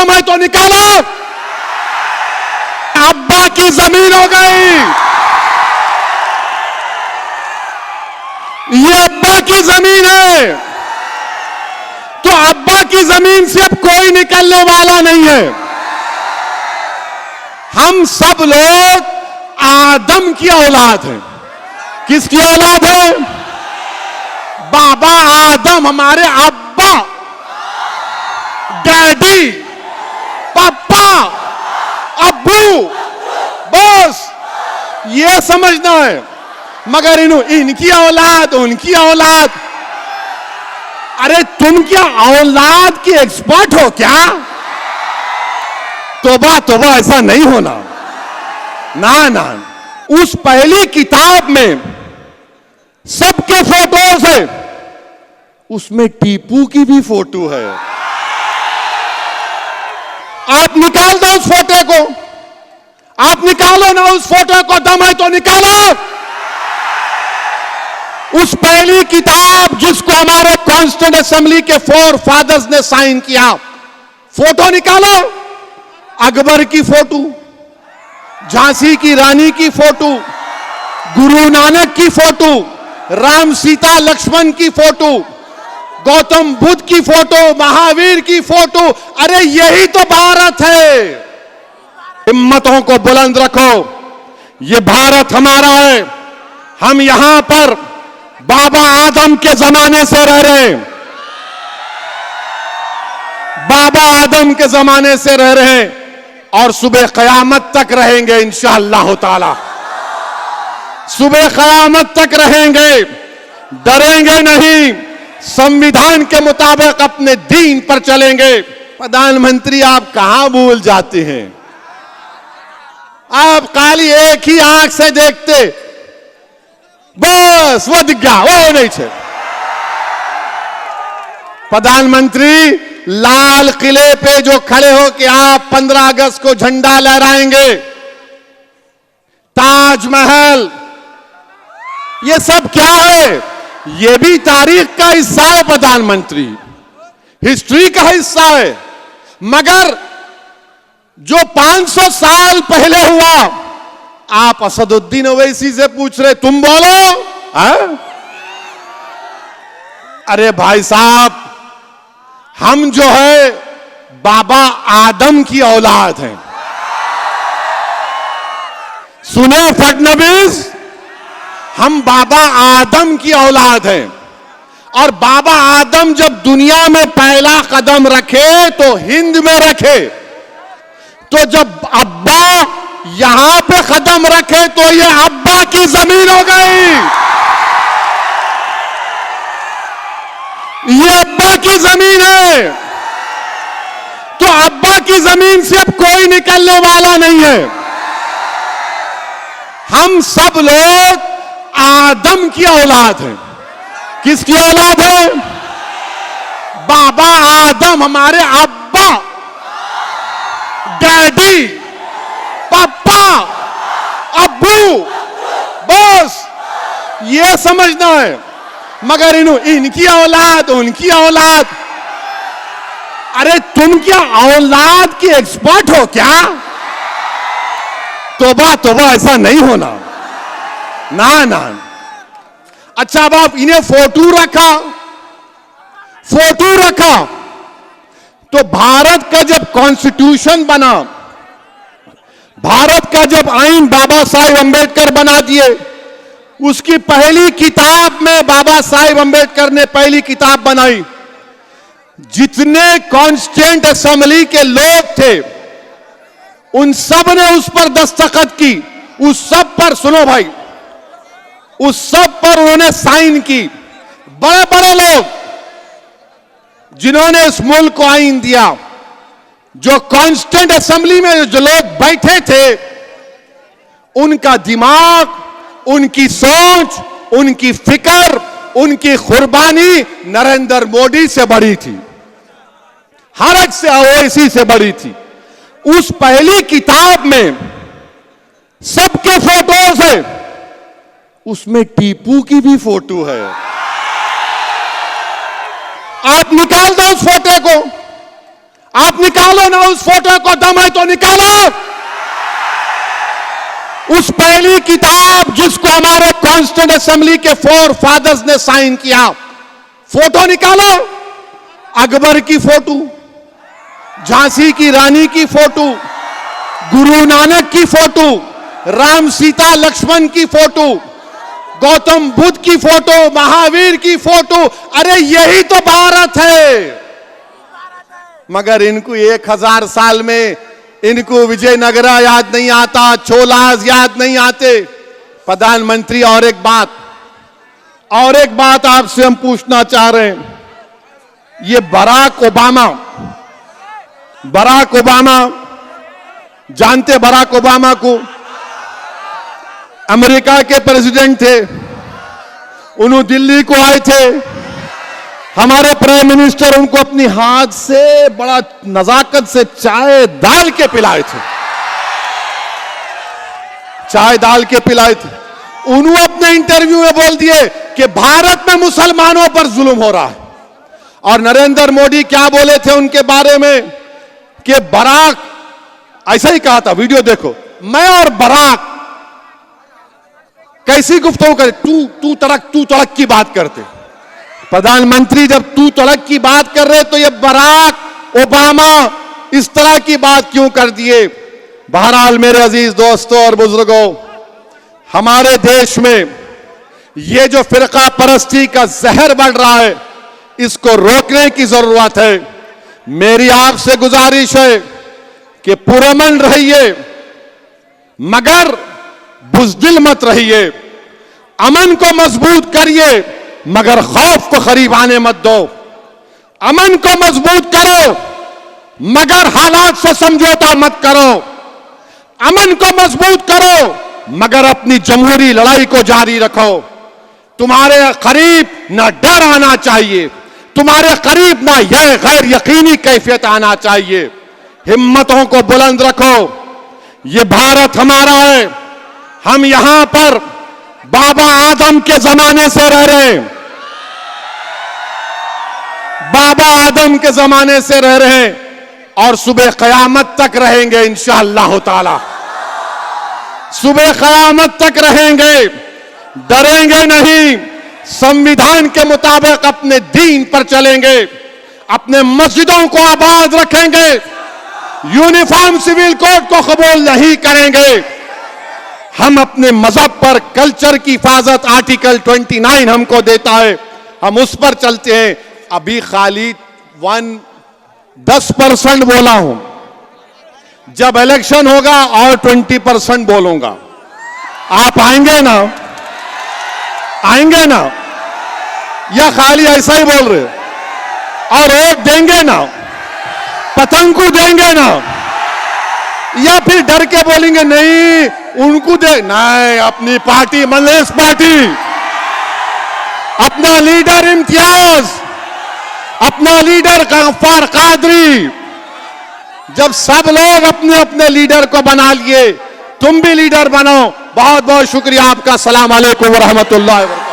दम है तो निकालो। अब्बा की जमीन हो गई, ये अब्बा की जमीन है, तो अब्बा की जमीन से अब कोई निकलने वाला नहीं है। हम सब लोग आदम की औलाद हैं। किसकी औलाद है? बाबा आदम, हमारे अब्बा, डैडी, पापा, अब्बू, बस ये समझना है। मगर इनकी औलाद, उनकी औलाद, अरे तुम क्या औलाद की एक्सपर्ट हो क्या? तोबा तोबा, ऐसा नहीं होना ना ना। उस पहली किताब में सबके फोटोज है, उसमें टीपू की भी फोटो है। आप निकाल दो उस फोटो को, आप निकालो ना उस फोटो को, दम है तो निकालो। उस पहली किताब जिसको हमारे कॉन्स्टिट्यूंट असेंबली के 4 फादर्स ने साइन किया, फोटो निकालो। अकबर की फोटो, झांसी की रानी की फोटो, गुरु नानक की फोटो, राम सीता लक्ष्मण की फोटो, गौतम बुद्ध की फोटो, महावीर की फोटो। अरे यही तो भारत है। हिम्मतों को बुलंद रखो, ये भारत हमारा है। हम यहां पर बाबा आदम के जमाने से रह रहे हैं, बाबा आदम के जमाने से रह रहे हैं और सुबह क़यामत तक रहेंगे इंशाअल्लाह ताला। सुबह क़यामत तक रहेंगे, डरेंगे नहीं, संविधान के मुताबिक अपने दीन पर चलेंगे। प्रधानमंत्री आप कहां भूल जाते हैं? आप खाली एक ही आंख से देखते, बस वो दिख गया, वो नहीं थे। प्रधानमंत्री लाल किले पे जो खड़े हो कि आप 15 अगस्त को झंडा लहराएंगे, ताजमहल, ये सब क्या है? ये भी तारीख का हिस्सा है प्रधानमंत्री, हिस्ट्री का हिस्सा है। मगर जो 500 साल पहले हुआ, आप असदुद्दीन ओवैसी से पूछ रहे, तुम बोलो है? अरे भाई साहब, हम जो है बाबा आदम की औलाद हैं। सुने फडणवीस, हम बाबा आदम की औलाद हैं। और बाबा आदम जब दुनिया में पहला कदम रखे तो हिंद में रखे, तो जब अब्बा यहां पे कदम रखे तो ये अब्बा की जमीन हो गई, ये अब्बा की जमीन है। तो अब्बा की जमीन से अब कोई निकलने वाला नहीं है। हम सब लोग आदम की औलाद हैं। किसकी औलाद है? बाबा आदम, हमारे अब्बा, डैडी, पापा, अब्बू, बस ये समझना है। मगर इनकी औलाद, उनकी औलाद, अरे तुम क्या औलाद की एक्सपर्ट हो क्या? तोबा तोबा, ऐसा नहीं होना ना ना। अच्छा, अब आप इन्हें फोटो रखा तो भारत का जब कॉन्स्टिट्यूशन बना, भारत का जब आईन बाबा साहेब अंबेडकर बना दिए, उसकी पहली किताब में बाबा साहेब अंबेडकर ने पहली किताब बनाई। जितने कॉन्स्टिट्यूएंट असेंबली के लोग थे, उन सब ने उस पर दस्तखत की। उस सब पर, सुनो भाई, उस सब पर उन्होंने साइन की। बड़े बड़े लोग जिन्होंने इस मुल्क को आईन दिया, जो कॉन्स्टिट्यूएंट असेंबली में जो लोग बैठे थे, उनका दिमाग, उनकी सोच, उनकी फिक्र, उनकी कुर्बानी नरेंद्र मोदी से बड़ी थी, हर एक से, ओवैसी से बड़ी थी। उस पहली किताब में सबके फोटोज है, उसमें टीपू की भी फोटो है। आप निकाल दो उस फोटो को, आप निकालो ना उस फोटो को, दम है तो निकालो। उस पहली किताब जिसको हमारे कॉन्स्टिट्यूंट असेंबली के 4 फादर्स ने साइन किया, फोटो निकालो। अकबर की फोटो, झांसी की रानी की फोटो, गुरु नानक की फोटो, राम सीता लक्ष्मण की फोटो, गौतम बुद्ध की फोटो, महावीर की फोटो। अरे यही तो भारत है। मगर इनको 1000 साल में इनको विजयनगरा याद नहीं आता, चोलास याद नहीं आते। प्रधानमंत्री और एक बात आपसे हम पूछना चाह रहे हैं। ये बराक ओबामा जानते? बराक ओबामा को अमेरिका के प्रेसिडेंट थे, उन्होंने दिल्ली को आए थे। हमारे प्राइम मिनिस्टर उनको अपनी हाथ से बड़ा नजाकत से चाय डाल के पिलाए थे, उन्होंने अपने इंटरव्यू में बोल दिए कि भारत में मुसलमानों पर जुल्म हो रहा है। और नरेंद्र मोदी क्या बोले थे उनके बारे में कि बराक, ऐसा ही कहा था, वीडियो देखो, मैं और बराक कैसी गुफ्तगू करे, तू तड़क की बात करते। प्रधानमंत्री जब तू तड़क की बात कर रहे तो ये बराक ओबामा इस तरह की बात क्यों कर दिए? बहरहाल मेरे अजीज दोस्तों और बुजुर्गों, हमारे देश में ये जो फिरका परस्ती का जहर बढ़ रहा है, इसको रोकने की जरूरत है। मेरी आपसे गुजारिश है कि पुरअमन रहिए मगर बुज़दिल मत रहिए। अमन को मजबूत करिए मगर खौफ को करीब आने मत दो। अमन को मजबूत करो मगर हालात से समझौता मत करो। अमन को मजबूत करो मगर अपनी जमहूरी लड़ाई को जारी रखो। तुम्हारे करीब ना डर आना चाहिए, तुम्हारे करीब ना यह गैर यकीनी कैफियत आना चाहिए। हिम्मतों को बुलंद रखो। ये भारत हमारा है। हम यहां पर बाबा आदम के जमाने से रह रहे हैं, बाबा आदम के जमाने से रह रहे हैं और सुबह कयामत तक रहेंगे इंशाअल्लाह ताला। सुबह कयामत तक रहेंगे, डरेंगे नहीं। संविधान के मुताबिक अपने दीन पर चलेंगे, अपने मस्जिदों को आबाद रखेंगे, यूनिफॉर्म सिविल कोड को कबूल नहीं करेंगे। हम अपने मजहब पर कल्चर की हिफाजत आर्टिकल 29 हमको देता है, हम उस पर चलते हैं। अभी खाली 10% बोला हूं, जब इलेक्शन होगा और 20% बोलूंगा। आप आएंगे ना? आएंगे ना? या खाली ऐसा ही बोल रहे? और वोट देंगे ना? पतंग को देंगे ना? या फिर डर के बोलेंगे नहीं उनको दे? नहीं, अपनी पार्टी मजलिस पार्टी, अपना लीडर इम्तियाज, अपना लीडर गफ्फार कादरी। जब सब लोग अपने अपने लीडर को बना लिए, तुम भी लीडर बनो। बहुत बहुत शुक्रिया आपका। सलाम अलैकुम व रहमतुल्लाहि व बरकातहू।